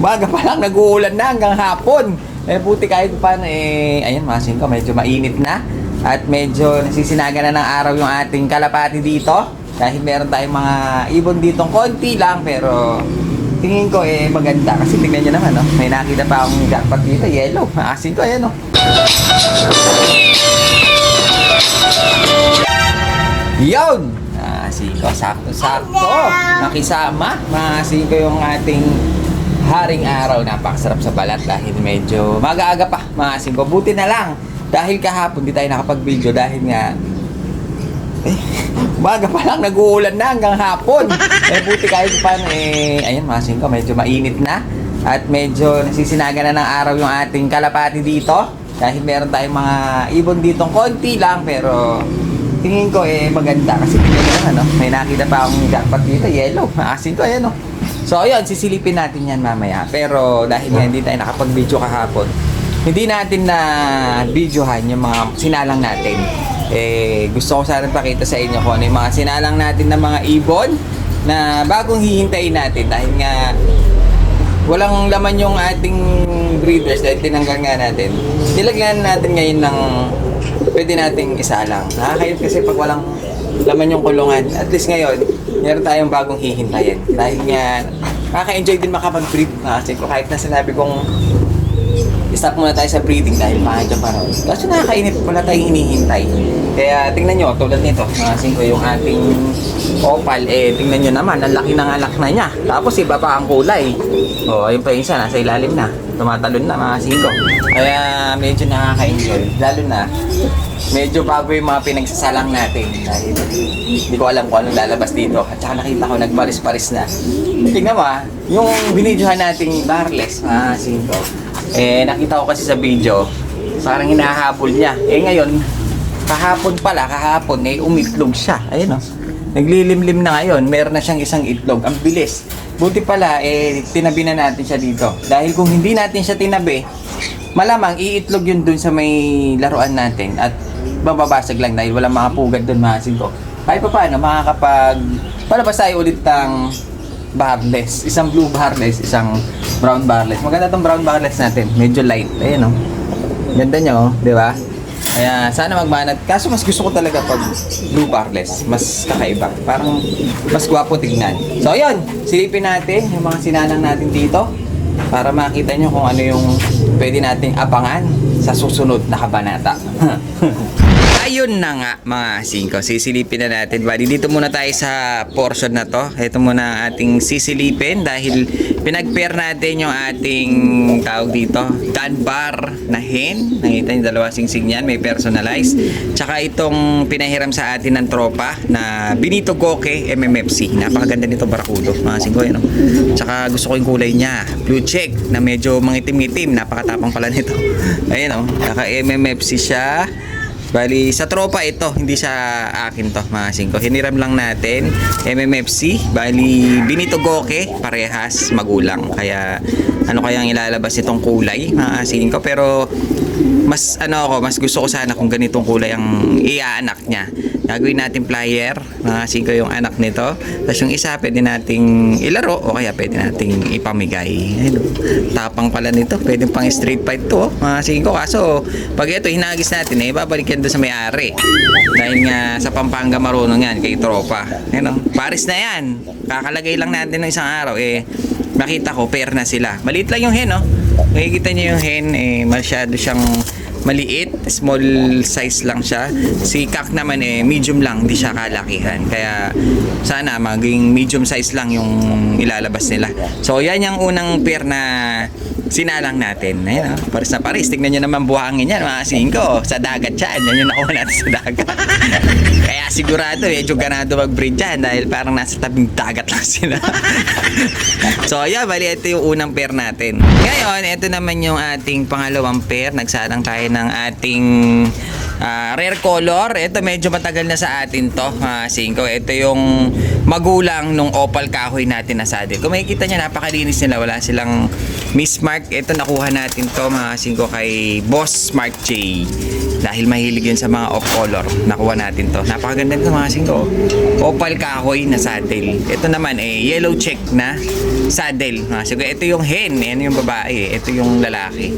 Umaga pa lang, nag-uulan na hanggang hapon. Buti kahit paano ayan mga singko, medyo mainit na. At medyo nasisinaga na ng araw yung ating kalapati dito. Dahil meron tayong mga ibon ditong konti lang, pero tingin ko maganda. Kasi tingnan nyo naman, no? May nakita pa akong jackpot dito, yellow. Mga singko, ayan, no? Yun! Singko, sakto-sakto. Nakisama, mga singko yung ating haring araw. Napakasarap sa balat dahil medyo mag-aaga pa, mga singko. Buti na lang dahil kahapon di tayo nakapag-video dahil nga umaga pa lang, nag-uulan na hanggang hapon. Buti kahit paano ayan mga singko, medyo mainit na. At medyo nasisinaga na ng araw yung ating kalapati dito. Dahil meron tayong mga ibon ditong konti lang, pero tingin ko maganda. Kasi tingnan nyo naman, no? May nakita pa akong jackpot dito, yellow. Mga singko, ayan, no? So ayun, sisilipin natin yan mamaya. Pero dahil nga hindi tayo nakapag-video kahapon, hindi natin na videohan yung mga sinalang natin. Gusto ko sana pakita sa inyo kung ano yung mga sinalang natin ng mga ibon na bagong hihintayin natin. Dahil nga walang laman yung ating breeders dahil tinanggal nga natin. Nilagyan natin ngayon ng pwede nating isalang. Nakakayot kasi pag walang laman yung kulungan. At least ngayon, meron tayong bagong hihintayin. Dahil nga, nakaka-enjoy din makapag-breed. Kasi kahit na sinabi kong stop muna tayo sa breeding dahil pangit yung panahon. Kasi nakakainip, wala tayong hinihintay. Kaya tingnan nyo, tulad nito, mga singko yung ating opal, tingnan nyo naman, ang laki ng alak na niya. Tapos iba pa ang kulay. Ayun pa yung isa, nasa ilalim na. Tumatalon na mga singko. Kaya medyo nakaka-enjoy. Lalo na, medyo bago yung mga pinagsasalang natin. Dahil hindi ko alam kung anong lalabas dito. At saka nakita ko nagparis-paris na. Tingnan mo yung binidyohan nating barless, mga singko. Nakita ko kasi sa video, parang hinahabol niya. Ngayon, kahapon, umitlog siya. Ayun, naglilimlim na ngayon. Meron na siyang isang itlog. Ang bilis. Buti pala, tinabi na natin siya dito. Dahil kung hindi natin siya tinabi, malamang iitlog yun dun sa may laruan natin. At bababasag lang dahil walang mga pugad dun, mga singko. Kahit pa paano, palabas tayo ulit ng barless. Isang blue barless, isang brown barless. Maganda tong brown barless natin. Medyo light. Ayan, ganda niya, di ba? Kaya sana magmanat. Kaso mas gusto ko talaga pag blue barless. Mas kakaiba. Parang mas gwapo tignan. So, ayun. Silipin natin yung mga sinanang natin dito para makita nyo kung ano yung pwede nating abangan sa susunod na kabanata. Ayun na nga mga singko, sisilipin na natin. Bali, dito muna tayo sa portion na to. Ito muna ang ating sisilipin dahil pinag-pair natin yung ating tawag dito, Dunbar na hen. Nakita niyo dalawa singsing yan, may personalized. Tsaka itong pinahiram sa atin ng tropa na Benito Goke MMFC. Napakaganda nito, barakudo mga singko. Yun, tsaka gusto ko yung kulay niya, blue check na medyo mangitim-itim. Napakatapang pala nito. Ayun, naka MMFC siya. Bali, sa tropa ito, hindi siya akin to, mga singko. Hiniram lang natin, MMFC. Bali, Benito Goke, parehas magulang. Kaya, ano kayang ilalabas itong kulay, mga singko. Pero, mas gusto ko sana kung ganitong kulay ang iaanak niya. Gagawin natin flyer, mga singko yung anak nito. Tapos yung isa, pwede nating ilaro o kaya pwede nating ipamigay. Ayun, tapang pala nito. Pwede pang street fight to, mga singko. Kaso, pag ito hinagis natin, babalik yan doon sa may-ari. Dahil nga sa Pampanga marunong yan kay tropa. Paris na yan. Kakalagay lang natin ng isang araw. Makita ko, pair na sila. Maliit lang yung hen, Makikita niyo yung hen, masyado siyang maliit, small size lang siya. Si Kak naman medium lang, hindi siya kalakihan. Kaya sana maging medium size lang yung ilalabas nila. So yan yung unang pair na sinalang natin. Ayun, pares na pares. Tignan nyo naman buhangin yan, mga singko. Sa dagat yan. Yan yung nakuha natin sa dagat. Kaya sigurado, medyo ganado mag-breed dyan dahil parang nasa tabing dagat lang sila. So, yeah, bali, ito yung unang pair natin. Ngayon, ito naman yung ating pangalawang pair. Nagsalang tayo ng ating Rare color. Ito medyo matagal na sa atin to, mga singko. Ito yung magulang nung opal kahoy natin na saddle. Kung makikita nyo, napakalinis nila. Wala silang mismark. Ito nakuha natin to, mga singko, kay Boss Mark J. Dahil mahilig yun sa mga off color. Nakuha natin to. Napakaganda nito, mga singko. Opal kahoy na saddle. Ito naman yellow check na saddle. Mga singko. Ito yung hen. Yan yung babae. Ito yung lalaki.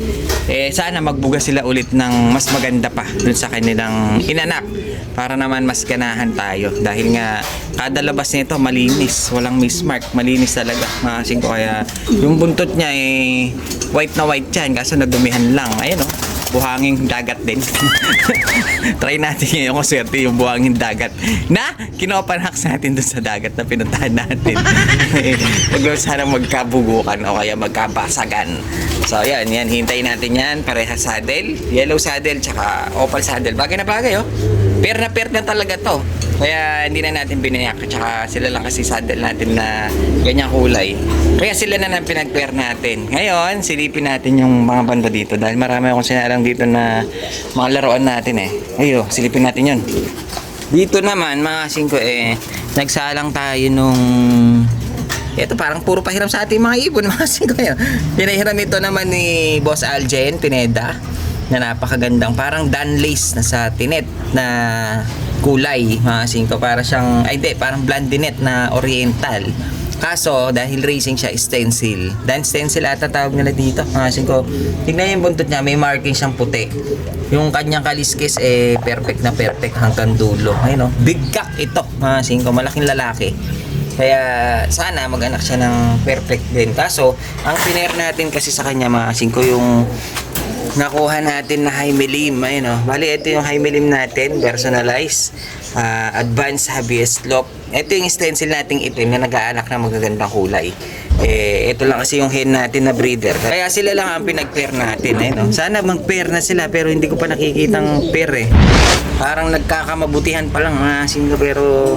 Sana magbuga sila ulit ng mas maganda pa dun sa kanilang inanak para naman mas ganahan tayo dahil nga kada labas nito malinis, walang mismark, malinis talaga, mga singko. Kaya yung buntot niya white na white yan kaso nadumihan lang. Ayun buhanging dagat din. Try natin ngayon kung swerte yung buhanging dagat na kinopanhaks natin dun sa dagat na pinuntahan natin. Huwag sana magkabugukan o kaya magkabasagan. So yan, hintayin natin yan. Parehas saddle, yellow saddle tsaka opal saddle. Bagay na bagay pair na talaga to. Kaya hindi na natin binayak. Tsaka sila lang kasi saddle natin na ganyang kulay. Kaya sila na lang pinag-pair natin. Ngayon, silipin natin yung mga banda dito. Dahil marami akong sinalang dito na mga laruan natin Ayo, silipin natin yun. Dito naman, mga singko nagsalang tayo nung... Ito parang puro pahiram sa ating mga ibon, mga singko. Pinahiram ito naman ni Boss Aljen Pineda na napakagandang parang Danlace na sa tinet na kulay, mga singko. Para siyang, parang blondinet na oriental. Kaso, dahil racing siya, stencil. Dan stencil ata tawag nila dito, mga singko. Tignan yung buntot niya, may marking siyang puti. Yung kanyang kaliskis, perfect na perfect hanggang dulo. Ayun, big cock ito, mga singko. Malaking lalaki. Kaya, sana mag-anak siya ng perfect din. Kaso, ang pinair natin kasi sa kanya, mga singko, yung nakuha natin na Jaime Lim. Ayun bali ito yung Jaime Lim natin, personalized, advanced heaviest slope. Ito yung stencil nating itim na nag-aanak na magagandang kulay. Ito lang kasi yung hen natin na breeder. Kaya sila lang ang pinag-pair natin. Sana mag-pair na sila pero hindi ko pa nakikitang pair Parang nagkakamabutihan pa lang, mga singko, pero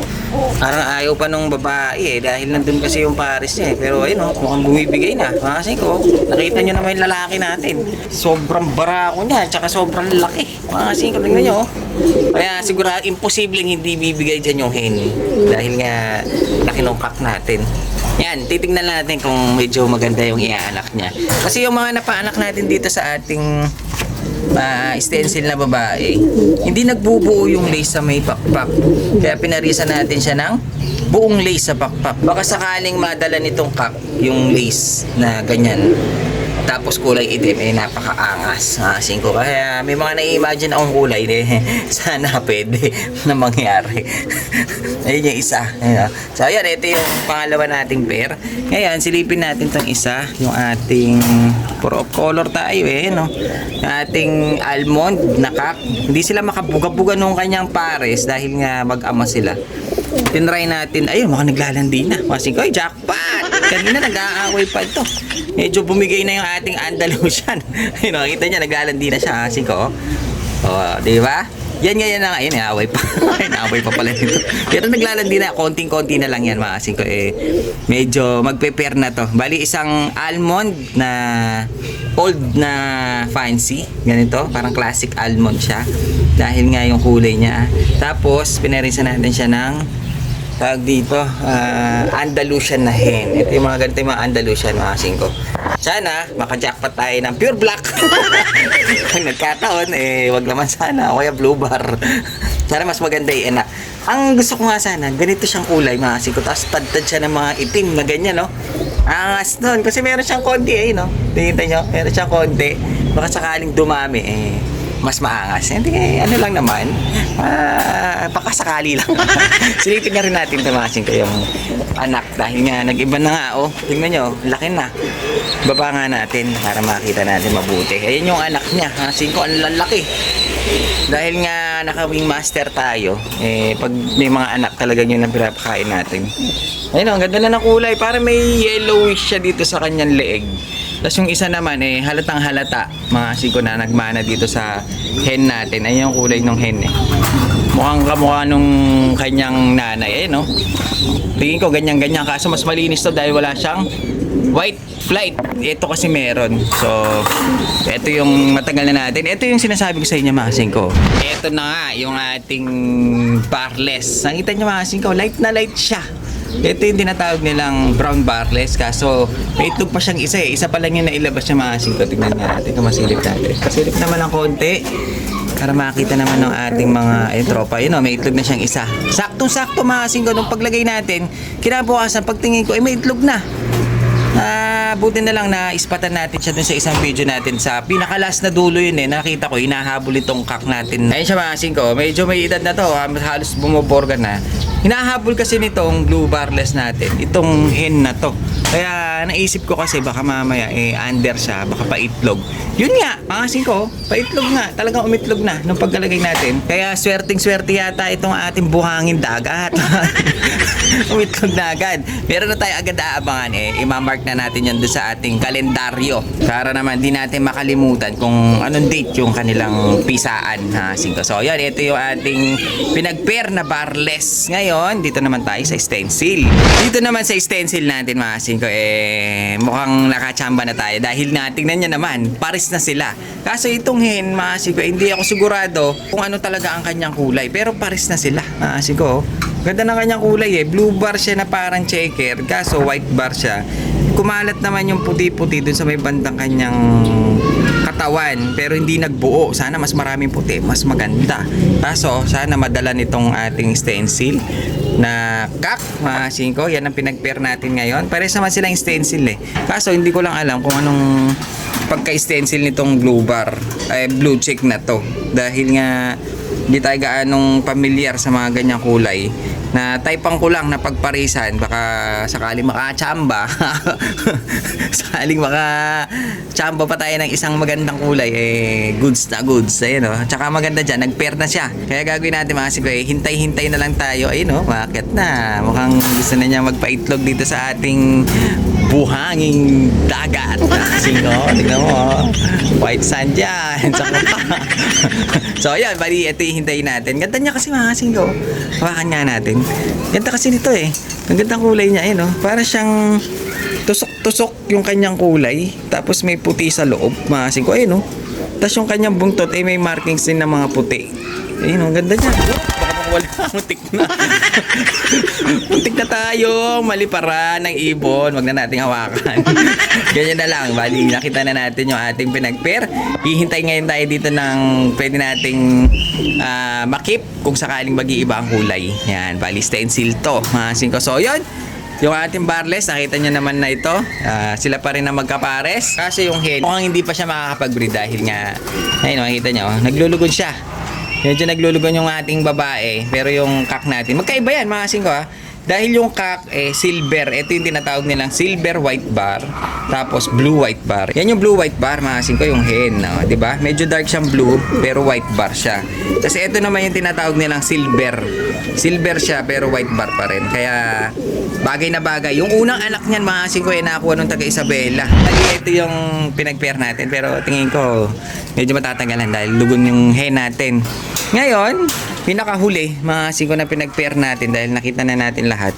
parang ayaw pa nung babae dahil nandun kasi yung pares niya Pero ayun mukhang bumibigay na, mga singko. Nakita nyo naman yung lalaki natin. Sobrang barako niya, tsaka sobrang laki, mga singko. Tingnan nyo Kaya siguro imposibleng hindi bibigay dyan yung hen dahil nga laki ng cock natin. Yan, titignan natin kung medyo maganda yung iaanak niya. Kasi yung mga napaanak natin dito sa ating stencil na babae, hindi nagbubuo yung lace sa may pakpak. Kaya pinarisan natin siya ng buong lace sa pakpak. Baka sakaling madala nitong cock yung lace na ganyan, tapos kulay itim, napakaangas, singko. Kaya may mga na-imagine akong kulay sana pwede na mangyari. Ayun yung isa. So ayan, ito yung pangalawa nating pair. Ngayon, silipin natin itong isa, yung ating puro color tayo Yung ating almond na cock. Hindi sila makabuga-buga nung kanyang pares dahil nga mag-ama sila. Tinry natin, ayun, mukhang naglalandi na. Masing ko, jackpot! Kanina nag-aaway pa ito. Medyo bumigay na yung ating Andalusian. Kita niya, naglalandi na siya. Masing ko, di ba? Yan ngayon na ngayon, away pa. Away pa pala nito. Pero naglalandi na, konting-konti na lang yan, mga singko. Medyo magpe-pair na to. Bali, isang almond na old na fancy. Ganito, parang classic almond siya. Dahil nga yung kulay niya. Tapos, pinarisan natin siya ng tawag dito, Andalusian na hen. Ito yung mga ganito yung mga Andalusian, mga singko. Sana maka-jackpot tayo ng pure black. Ang nagkataon, wag naman sana. O kaya blue bar. Sana mas maganda yung enak. Ang gusto ko nga sana, ganito siyang kulay, mga singko. Tapos tad-tad siya ng mga itim na ganyan, Angas doon. Kasi meron siyang konti, Tingnan nyo, meron siyang konti. Baka sakaling dumami, mas maangas. Hindi, ano lang naman, pakasakali lang. Silipin na rin natin tamasin ko yung anak dahil nga nag-iba na nga, tingnan nyo, laki na. Baba nga natin para makita natin mabuti. Ayan yung anak niya, ko ang lalaki. Dahil nga naka-wing master tayo, pag may mga anak talaga yun ang pinapakain natin. Ayun, ang ganda na ng kulay, para may yellowish siya dito sa kanyang leeg. Tapos yung isa naman halatang halata mga singko na nagmana dito sa hen natin. Ayun yung kulay ng hen mukhang kamukha nung kanyang nanay no. Tingin ko ganyan-ganyan kaso mas malinis to dahil wala siyang white flight. Ito kasi meron. So, ito yung matagal na natin. Ito yung sinasabi ko sa inyo mga singko. Ito na nga yung ating barless. Nakita nyo mga singko, light na light siya. Ito yung tinatawag nilang brown barless. Kaso, may itlog pa siyang isa Isa pa lang yung nailabas niya mga singko. Tignan nga natin kung masilip natin. Masilip naman ng konti. Para makita naman ng ating mga tropa. Yun may itlog na siyang isa. Saktong-sakto mga singko. Nung paglagay natin, kinabukasan, pagtingin ko, may itlog na. Buti na lang na ispatan natin siya dun sa isang video natin sa pinakalas na dulo yun nakita ko hinahabol itong kak natin. Ayun siya mga singko, medyo may edad na to halos bumoborga na. Hinahabol kasi nitong blue barless natin itong hen na to. Kaya naisip ko kasi baka mamaya under siya, baka paitlog. Yun nga mga singko, paitlog nga, talagang umitlog na nung pagkalagay natin. Kaya swerteng-swerte yata itong ating buhangin dagat. Umitlog na agad. Meron na tayo agad aabangan imamark na natin yan doon sa ating kalendaryo para naman di natin makalimutan kung anong date yung kanilang pisaan ha singko. So yan, ito yung ating pinag-pair na barless. Ngayon, dito naman tayo sa stencil. Dito naman sa stencil natin mga singko mukhang nakachamba na tayo dahil tingnan niya naman, pares na sila. Kaso itong hen mga singko, hindi ako sigurado kung ano talaga ang kanyang kulay pero pares na sila mga singko. Ganda ng kanyang kulay blue bar siya na parang checker kaso white bar siya. Kumalat naman yung puti-puti dun sa may bandang kanyang katawan pero hindi nagbuo. Sana mas maraming puti, mas maganda. Kaso sana madala nitong ating stencil na kak mga singko. Yan ang pinag-pair natin ngayon. Pares naman silang stencil Kaso hindi ko lang alam kung anong pagka-stencil nitong blue bar blue check na to dahil nga hindi tayo gaanong pamilyar sa mga ganyang kulay na typang ko lang na pagparisan baka sakaling makachamba sakaling makachamba pa tayo ng isang magandang kulay goods na goods tsaka maganda dyan, nag-pair na siya kaya gagawin natin mga singko hintay-hintay na lang tayo bakit na mukhang gusto na niya magpaitlog dito sa ating buhanging dagat singko, tignan mo white sand yan so ayan, bali ito hintayin natin. Ganda niya kasi mga singko. Hawakan nga natin. Ganda kasi nito ang gandang kulay niya para siyang tusok-tusok yung kanyang kulay tapos may puti sa loob mga singko tapos yung kanyang buntot may markings din ng mga puti ang ganda niya. Wala, muntik na. Muntik na tayo. Maliparan ng ibon. Wag na nating hawakan. Ganyan na lang. Bali, nakita na natin yung ating pinag-pair. Hihintay ngayon tayo dito ng pwede nating makip kung sakaling mag-iiba ang kulay. Yan, bali stencil to. Mga singko. So, yun. Yung ating barless, nakita nyo naman na ito. Sila pa rin na magkapares. Kasi yung hen, mukhang hindi pa siya makakapag-breed dahil nga, ayun, makikita nyo, naglulugod siya. Medyo naglulugon yung ating babae pero yung kak natin magkaiba yan mga singko dahil yung kak silver, ito yung tinatawag nilang silver white bar tapos blue white bar. Yan yung blue white bar mga singko, yung hen di ba? Medyo dark siyang blue pero white bar siya. Kasi ito naman yung tinatawag nilang silver siya pero white bar pa rin kaya bagay na bagay. Yung unang anak niyan mga singko nakakuha nung taga Isabela. Ito yung pinag-pair natin pero tingin ko medyo matatagalan dahil lugon yung hen natin. Ngayon, pinakahuli mga singko na pinag-pair natin dahil nakita na natin lahat.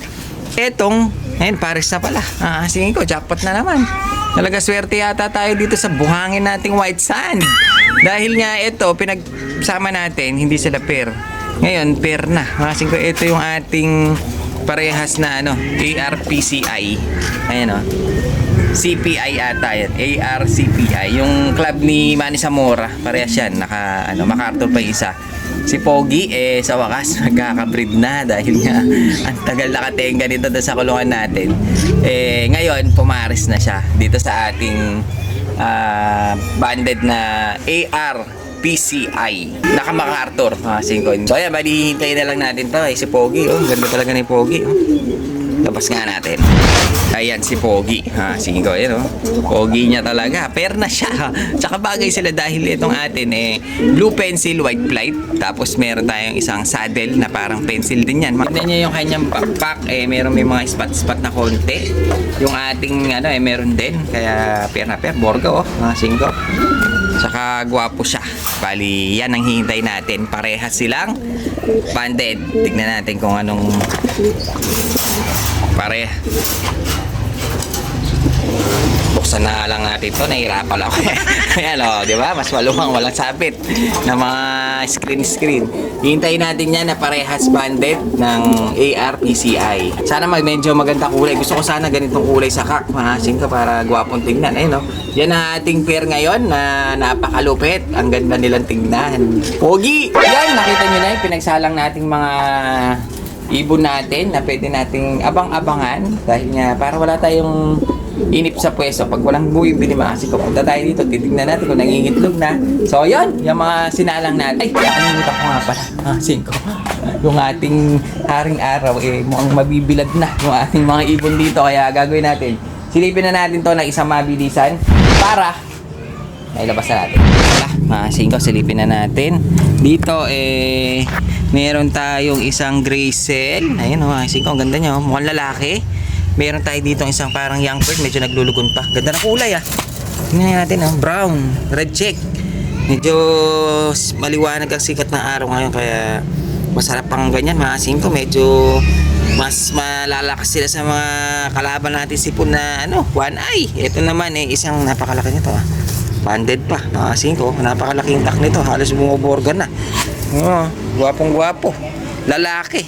Etong, ngayon pares na pala. Singin ko, jackpot na naman. Talaga swerte yata tayo dito sa buhangin nating white sand. Dahil nga ito, pinagsama natin, hindi sila pair. Ngayon, pair na. Mga singko, ito yung ating parehas na ARPCI. Ayan CPI ata yan. ARCPI. Yung club ni Manny Zamora. Parehas yan. MacArthur pa yung isa. Si Pogi, sa wakas, magkakabreed na dahil nga ang tagal nakatenga dito sa kulungan natin. Ngayon, pumaris na siya dito sa ating banded na ARPCI. Naka MacArthur, mga singko. So, ayan, bali, hintayin na lang natin to. Si Pogi, ganda talaga ni Pogi, Labas nga natin. Ayan si Pogi. Ha, sige ko, ayan, oh. Pogi niya talaga. Pair na siya. Tsaka bagay sila dahil itong atin blue pencil, white flight. Tapos meron tayong isang saddle na parang pencil din yan. Tignan niya yung kanyang backpack. Meron may mga spot-spot na konti. Yung ating meron din. Kaya pair na pair. Borgo, oh. Mga singko. Tsaka gwapo siya. Bali, yan ang hihintay natin. Parehas silang banded. Tignan natin kung anong pareha. Buksan na lang natin ito. Nahirapan ako. Ayan, o, di ba? Mas maluwang, walang sabit na mga screen. Hintayin natin yan na parehas banded ng ARPCI. Sana medyo maganda kulay. Gusto ko sana ganitong kulay sa kak. Mahasing ka para gwapong tingnan. Ayun, o. Yan ang ating pair ngayon na napakalupit. Ang ganda nilang tingnan. Pogi! Yan, nakita nyo na yung pinagsalang nating mga ibon natin na pwede nating abang-abangan dahil nga para wala tayong inip sa pwesto. Pag walang bumibili kasi pupunta tayo dito, titignan natin kung nangingitlog na. So yun, yung mga sinalang natin. Ay, nakalimutan ko nga pala. Singko. Yung ating haring araw, mukhang mabibilad na yung ating mga ibon dito. Kaya gagawin natin, silipin na natin to ng isang mabilisan para nailabas na natin. Singko, silipin na natin. Dito, meron tayong isang gray cell. Ayun, singko, ang ganda niya. Mukhang lalaki. Meron tayo dito isang parang young bird, medyo naglulugon pa. Ganda na kulay Tingnan natin brown, red check. Medyo maliwanag ang sikat ng araw ngayon kaya masarap pang ganyan. Maasim ko, medyo mas malalakas sila sa mga kalaban natin sipon na one eye. Ito naman isang napakalaki nito banded pa. Maasim ko, napakalaking tak nito. Halos bumuborgan na. Gwapong gwapo. Lalaki.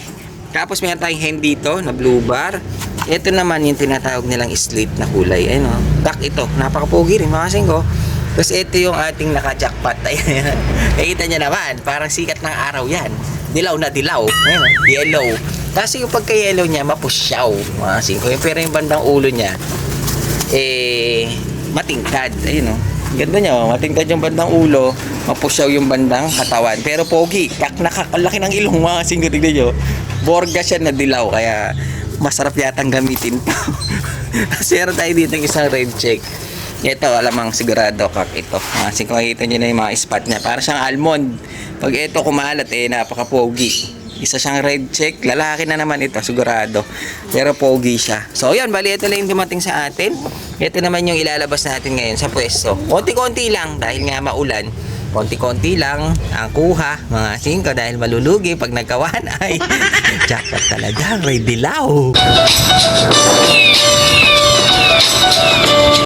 Tapos meron tayong hen dito na blue bar. Ito naman yung tinatawag nilang slate na kulay. Ayun duck ito. Napakapogi rin mga singko. Tapos ito yung ating naka-jackpot. Ayan. Nakita niya naman. Parang sikat ng araw yan. Dilaw na dilaw. Ayun, yellow. Kasi yung pagka-yellow niya, mapusyaw. Mga singko. Pero yung bandang ulo niya, matingkad. Ayun Ganda niya. Matingkad yung bandang ulo. Mapusyaw yung bandang katawan. Pero pogi. Nakakalaki ng ilong mga singko. Tignan nyo. Borga siya na dilaw. Kaya masarap yatang gamitin pa. Kasi meron tayo dito ng isang red check. Ito, alamang sigurado kak ito. Kasi kung makikita nyo na yung mga spot niya, para siyang almond. Pag ito kumalat, napaka-pogi. Isa siyang red check. Lalaki na naman ito, sigurado. Pero pogi siya. So, yun, bali ito lang yung dumating sa atin. Ito naman yung ilalabas natin ngayon sa pwesto. Konti-konti lang, dahil nga maulan. Konti-konti lang ang kuha, mga singko, dahil malulugi pag nagkawan ay jackpot talaga, may dilaw.